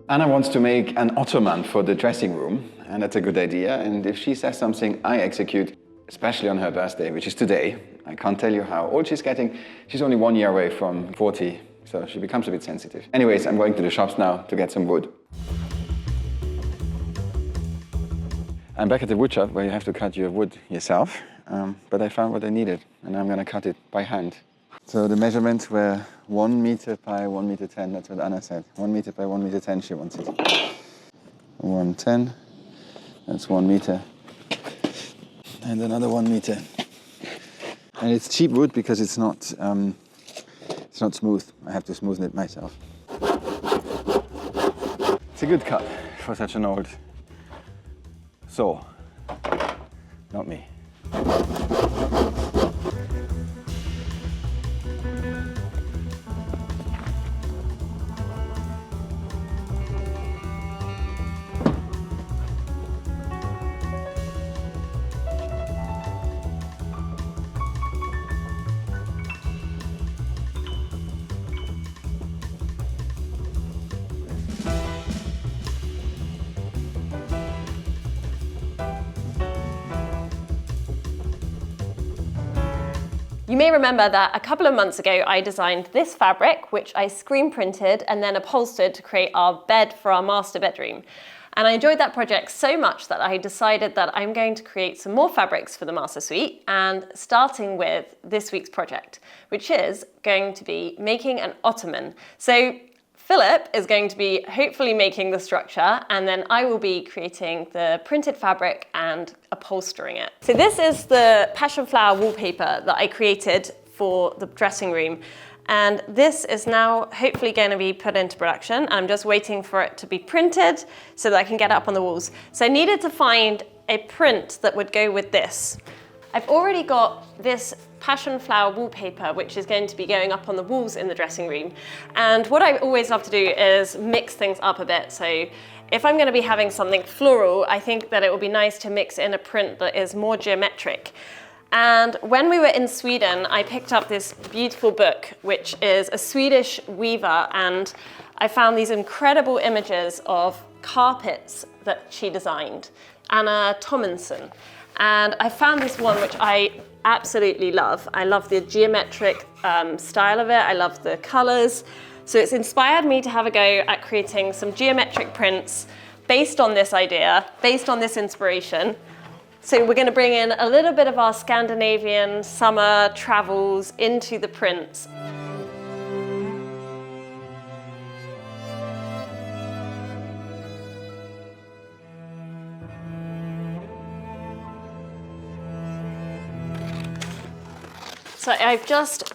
Anna wants to make an Ottoman for the dressing room, and that's a good idea. And if she says something, I execute, especially on her birthday, which is today. I can't tell you how old she's getting. She's only 1 year away from 40, so she becomes a bit sensitive. Anyways, I'm going to the shops now to get some wood. I'm back at the wood shop where you have to cut your wood yourself, but I found what I needed, and I'm going to cut it by hand. So the measurements were 1 meter by 1 meter 10, that's what Anna said. 1 meter by 1 meter 10 she wants it. 110, that's 1 meter. And another 1 meter. And it's cheap wood because it's not smooth. I have to smoothen it myself. It's a good cut for such an old saw. Not me. You may remember that a couple of months ago I designed this fabric, which I screen printed and then upholstered to create our bed for our master bedroom. And I enjoyed that project so much that I decided that I'm going to create some more fabrics for the master suite, and starting with this week's project, which is going to be making an ottoman. So Philip is going to be hopefully making the structure, and then I will be creating the printed fabric and upholstering it. So this is the passion flower wallpaper that I created for the dressing room. And this is now hopefully going to be put into production. I'm just waiting for it to be printed so that I can get it up on the walls. So I needed to find a print that would go with this. I've already got this passion flower wallpaper, which is going to be going up on the walls in the dressing room. And what I always love to do is mix things up a bit. So if I'm going to be having something floral, I think that it would be nice to mix in a print that is more geometric. And when we were in Sweden, I picked up this beautiful book, which is a Swedish weaver, and I found these incredible images of carpets that she designed, Anna Tommenson. And I found this one which I absolutely love. I love the geometric style of it. I love the colors. So it's inspired me to have a go at creating some geometric prints based on this idea, based on this inspiration. So we're going to bring in a little bit of our Scandinavian summer travels into the prints. So I've just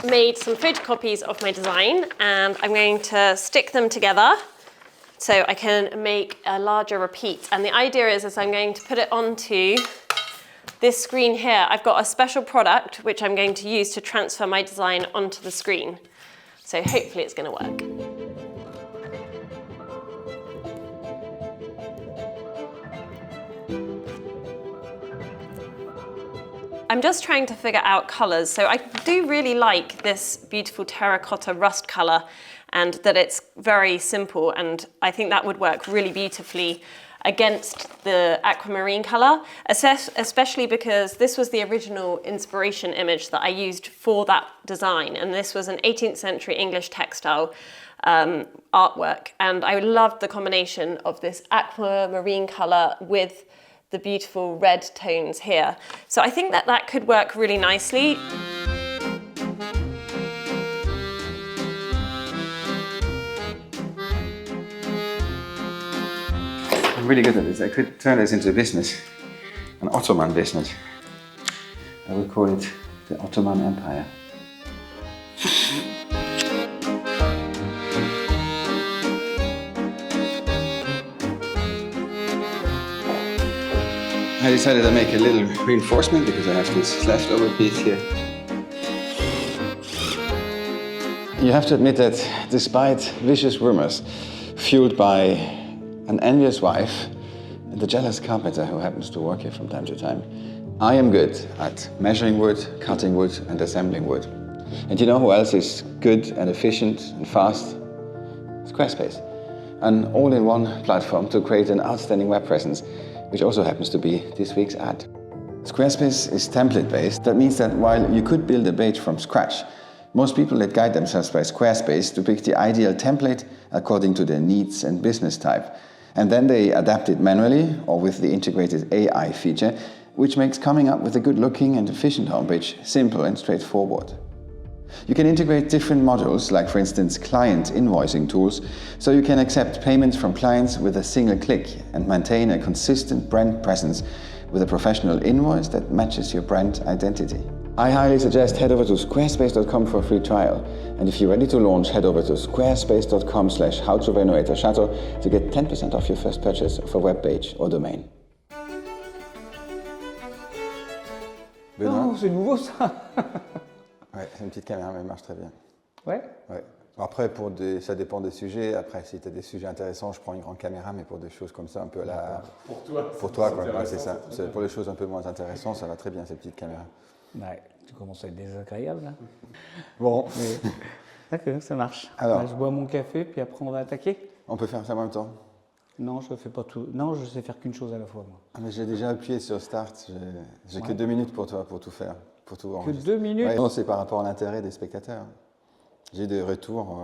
made some photocopies of my design, and I'm going to stick them together so I can make a larger repeat. And the idea is I'm going to put it onto this screen here. I've got a special product which I'm going to use to transfer my design onto the screen. So hopefully it's going to work. I'm just trying to figure out colours. So I do really like this beautiful terracotta rust colour, and that it's very simple, and I think that would work really beautifully against the aquamarine colour, especially because this was the original inspiration image that I used for that design, and this was an 18th century English textile artwork, and I loved the combination of this aquamarine colour with the beautiful red tones here. So I think that that could work really nicely. I'm really good at this. I could turn this into a business, an Ottoman business. I would call it the Ottoman Empire. I decided to make a little reinforcement because I have this leftover piece here. You have to admit that despite vicious rumors fueled by an envious wife and the jealous carpenter who happens to work here from time to time, I am good at measuring wood, cutting wood and assembling wood. And you know who else is good and efficient and fast? Squarespace. An all-in-one platform to create an outstanding web presence, which also happens to be this week's ad. Squarespace is template-based. That means that while you could build a page from scratch, most people that guide themselves by Squarespace to pick the ideal template according to their needs and business type. And then they adapt it manually or with the integrated AI feature, which makes coming up with a good-looking and efficient homepage simple and straightforward. You can integrate different modules, like for instance client invoicing tools, so you can accept payments from clients with a single click and maintain a consistent brand presence with a professional invoice that matches your brand identity. I highly suggest head over to squarespace.com for a free trial. And if you're ready to launch, head over to squarespace.com/howtorenovate-a-chateau to get 10% off your first purchase of a web page or domain. Non, c'est nouveau ça. Ouais, c'est une petite caméra, mais elle marche très bien. Ouais. Ouais. Après, ça dépend des sujets. Après, si tu as des sujets intéressants, je prends une grande caméra, mais pour des choses comme ça, un peu là. Pour toi, quoi. Ouais, c'est ça. Pour les choses un peu moins intéressantes, ça va très bien, ces petites caméras. Ouais, tu commences à être désagréable là. Bon. D'accord, ça marche. Alors, là, je bois mon café, puis après on va attaquer. On peut faire ça en même temps? Non, je fais pas tout. Non, je sais faire qu'une chose à la fois, moi. Ah, mais j'ai déjà appuyé sur Start. J'ai que 2 minutes pour toi, pour tout faire. Pour tout Que 2 minutes? Ouais, non, c'est par rapport à l'intérêt des spectateurs. J'ai des retours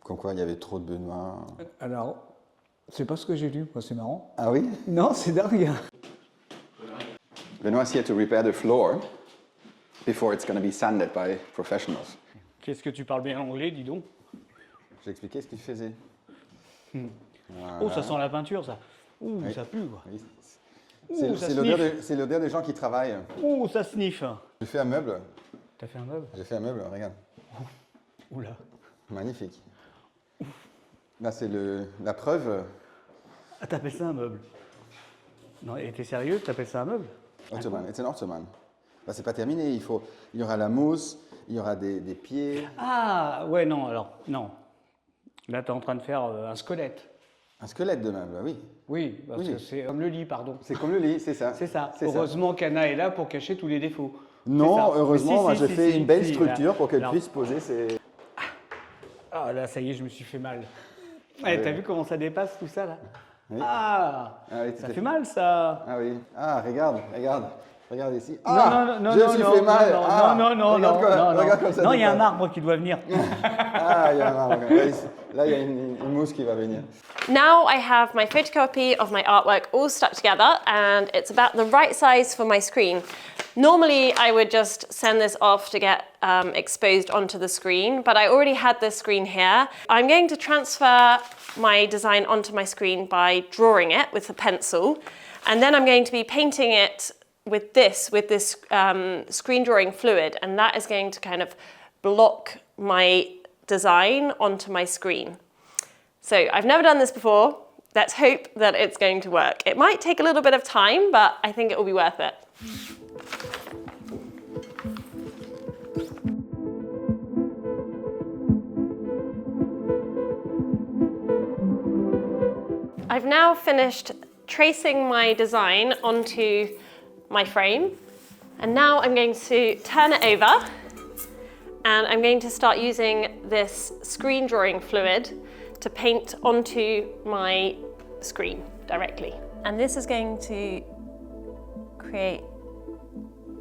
comme quoi il y avait trop de Benoît. Alors, c'est pas ce que j'ai lu, moi, c'est marrant. Ah oui? Non, c'est dingue. Benoît's here to repair the floor before it's going to be sanded by professionals. Qu'est-ce que tu parles bien anglais, dis donc. J'ai expliqué ce qu'il faisait. Voilà. Oh, ça sent la peinture, ça. Ouh, oui. Ça pue, quoi. Oui. C'est l'odeur des gens qui travaillent. Ouh, ça sniffe. J'ai fait un meuble. T'as fait un meuble? J'ai fait un meuble, regarde. Oula. Magnifique. Là, c'est la preuve. Ah, t'appelles ça un meuble? Non, et t'es sérieux? T'appelles ça un meuble? Ottoman, c'est un Ottoman. Bah, c'est pas terminé, il y aura la mousse, il y aura des pieds. Ah, ouais, non, alors, non. Là, t'es en train de faire un squelette. Un squelette de meuble, oui. Oui, parce que c'est comme le lit, pardon. C'est comme le lit, c'est ça. C'est ça. Heureusement qu'Anna est là pour cacher tous les défauts. Non, heureusement, moi j'ai fait une belle structure pour qu'elle puisse poser ses... Ah là, ça y est, je me suis fait mal. Ouais, t'as vu comment ça dépasse tout ça là? Oui. Ah, oui, ça fait mal ça. Ah oui. Ah, regarde ici. Ah, non, je me suis fait mal. Non, regarde comme ça. Non, il y a un arbre qui doit venir. Ah, il y a un arbre. Là, il y a une mousse qui va venir. Now I have my photocopy of my artwork all stuck together and it's about the right size for my screen. Normally I would just send this off to get exposed onto the screen, but I already had this screen here. I'm going to transfer my design onto my screen by drawing it with a pencil, and then I'm going to be painting it with this screen drawing fluid, and that is going to kind of block my design onto my screen. So I've never done this before. Let's hope that it's going to work. It might take a little bit of time, but I think it will be worth it. I've now finished tracing my design onto my frame, and now I'm going to turn it over and I'm going to start using this screen drawing fluid to paint onto my screen directly. And this is going to create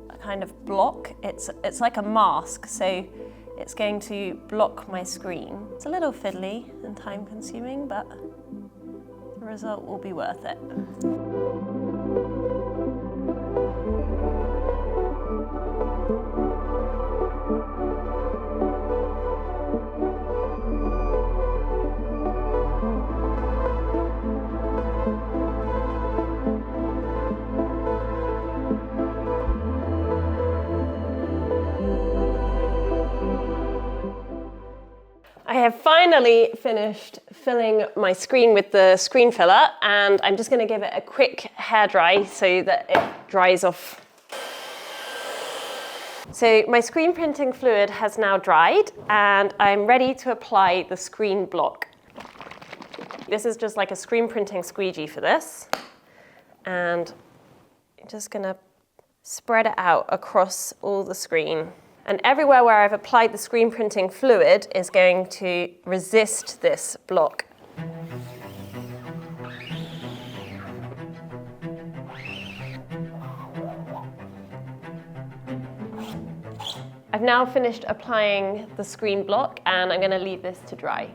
a kind of block. It's like a mask, so it's going to block my screen. It's a little fiddly and time consuming, but the result will be worth it. I have finally finished filling my screen with the screen filler, and I'm just going to give it a quick hair dry so that it dries off. So my screen printing fluid has now dried, and I'm ready to apply the screen block. This is just like a screen printing squeegee for this, and I'm just going to spread it out across all the screen. And everywhere where I've applied the screen printing fluid is going to resist this block. I've now finished applying the screen block and I'm going to leave this to dry.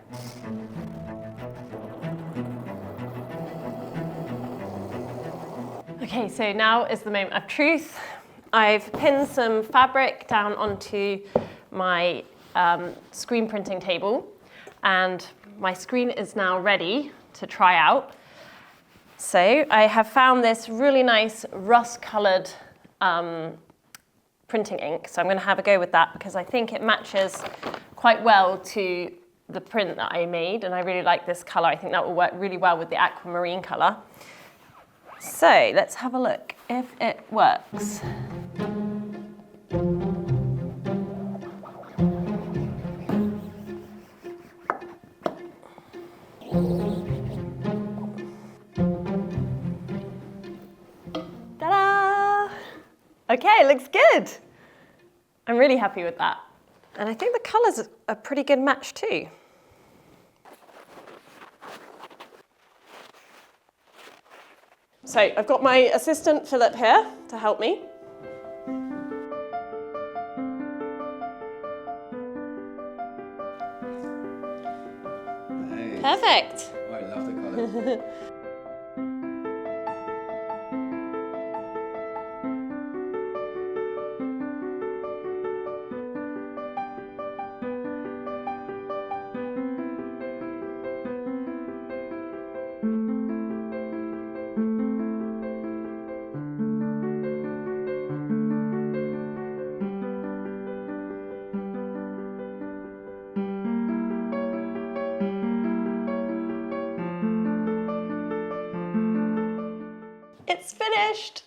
Okay, so now is the moment of truth. I've pinned some fabric down onto my screen printing table and my screen is now ready to try out. So I have found this really nice rust-coloured printing ink. So I'm going to have a go with that because I think it matches quite well to the print that I made and I really like this colour. I think that will work really well with the aquamarine colour. So let's have a look if it works. Ta-da! Okay, looks good. I'm really happy with that. And I think the colour's a pretty good match too. So I've got my assistant Philip here to help me. Nice. Perfect. Oh, I love the color. It's finished.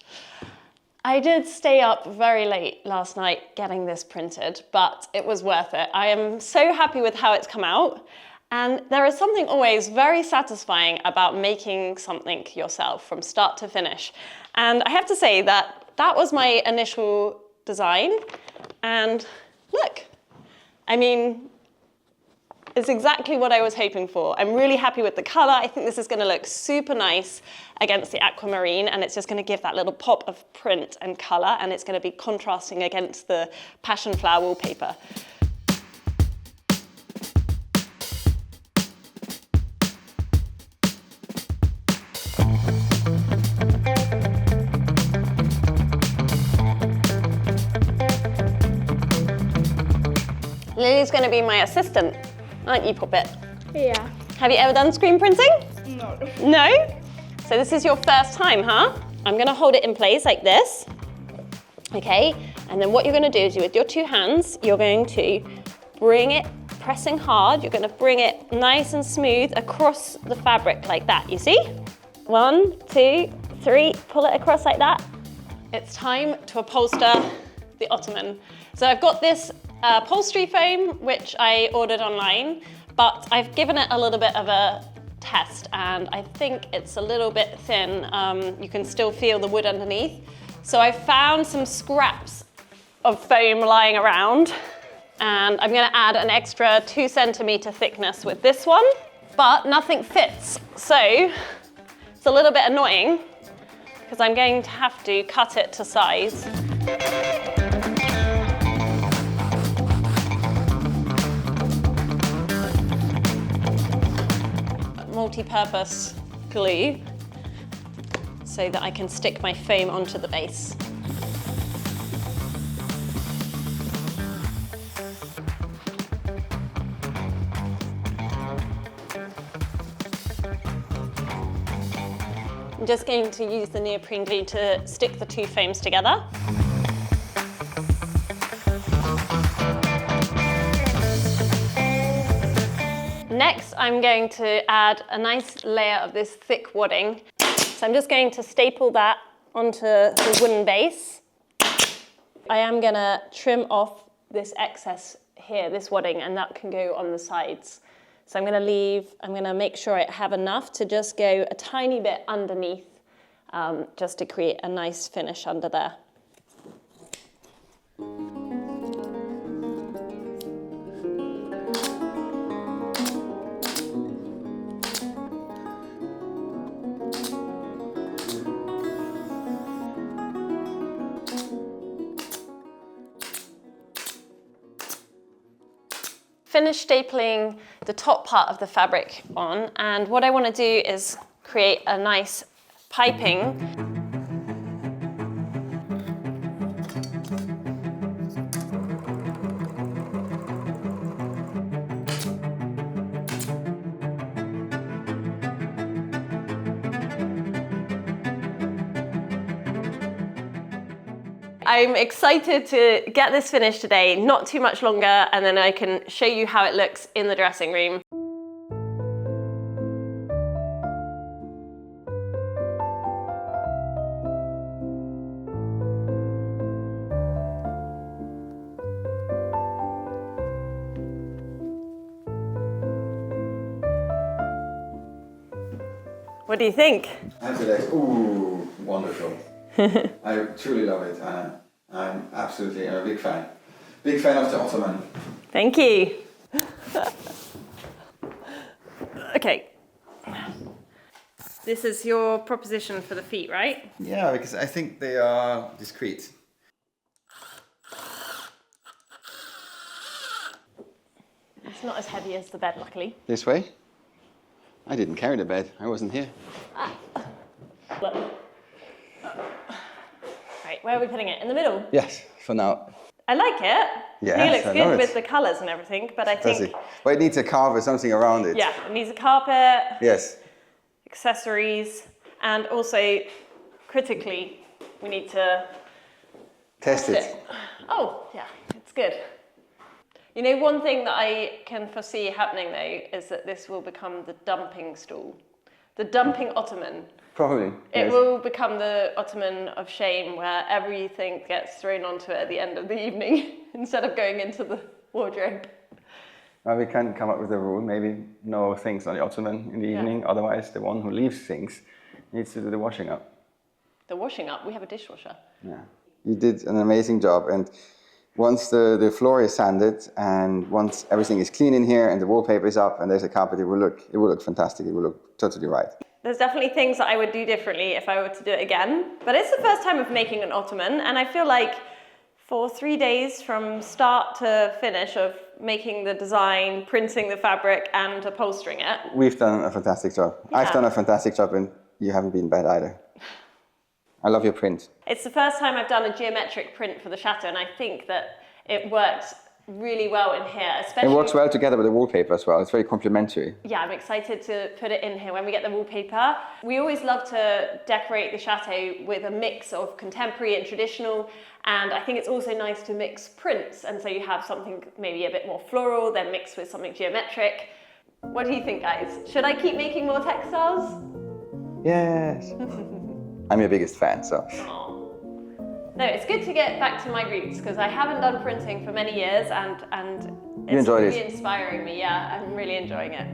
I did stay up very late last night getting this printed, but it was worth it. I am so happy with how it's come out. And there is something always very satisfying about making something yourself from start to finish. And I have to say that that was my initial design. And look, I mean, it's exactly what I was hoping for. I'm really happy with the color. I think this is gonna look super nice against the aquamarine and it's just gonna give that little pop of print and color and it's gonna be contrasting against the passion flower wallpaper. Lily's gonna be my assistant, aren't you, Puppet? Yeah. Have you ever done screen printing? No. No? So this is your first time, huh? I'm gonna hold it in place like this, okay? And then what you're gonna do is with your two hands, you're going to bring it, pressing hard, you're gonna bring it nice and smooth across the fabric like that, you see? 1, 2, 3, pull it across like that. It's time to upholster the Ottoman. So I've got this upholstery foam, which I ordered online, but I've given it a little bit of a test and I think it's a little bit thin. You can still feel the wood underneath. So I found some scraps of foam lying around and I'm gonna add an extra 2 centimeter thickness with this one, but nothing fits. So it's a little bit annoying because I'm going to have to cut it to size. Multi-purpose glue so that I can stick my foam onto the base. I'm just going to use the neoprene glue to stick the two foams together. Next, I'm going to add a nice layer of this thick wadding. So I'm just going to staple that onto the wooden base. I am gonna trim off this excess here, this wadding, and that can go on the sides. So I'm gonna make sure I have enough to just go a tiny bit underneath, just to create a nice finish under there. finished stapling the top part of the fabric on, and what I want to do is create a nice piping. I'm excited to get this finished today, not too much longer, and then I can show you how it looks in the dressing room. What do you think? Ooh, wonderful. I truly love it, Anna. I'm a big fan. Big fan of the Ottoman. Thank you. Okay. This is your proposition for the feet, right? Yeah, because I think they are discreet. It's not as heavy as the bed, luckily. This way? I didn't carry the bed. I wasn't here. Look. Right, where are we putting it? In the middle? Yes, for now. I like it. Yes, I think it looks I love good it. with the colours and everything, but I Does think... it? Well, it needs a carve or something around it. Yeah, it needs a carpet, Yes. accessories, and also, critically, we need to... Test it. Oh, yeah, it's good. You know, one thing that I can foresee happening, though, is that this will become the dumping stool. The dumping Ottoman. Probably. It yes. will become the Ottoman of shame, where everything gets thrown onto it at the end of the evening instead of going into the wardrobe. Well, we can come up with a rule, maybe no things on the Ottoman in the evening, otherwise the one who leaves things needs to do the washing up. The washing up, we have a dishwasher. Yeah. You did an amazing job, and once the floor is sanded and once everything is clean in here and the wallpaper is up and there's a carpet, it will look fantastic. It will look totally right. There's definitely things that I would do differently if I were to do it again, but it's the first time of making an Ottoman, and I feel like for 3 days from start to finish of making the design, printing the fabric and upholstering it. We've done a fantastic job. Yeah. I've done a fantastic job and you haven't been bad either. I love your print. It's the first time I've done a geometric print for the Chateau, and I think that it works really well in here, especially... It works well together with the wallpaper as well. It's very complementary. Yeah, I'm excited to put it in here when we get the wallpaper. We always love to decorate the Chateau with a mix of contemporary and traditional, and I think it's also nice to mix prints, and so you have something maybe a bit more floral, then mixed with something geometric. What do you think, guys? Should I keep making more textiles? Yes. I'm your biggest fan, so... Aww. No, it's good to get back to my roots because I haven't done printing for many years and it's enjoyed really it. inspiring me. Yeah, I'm really enjoying it.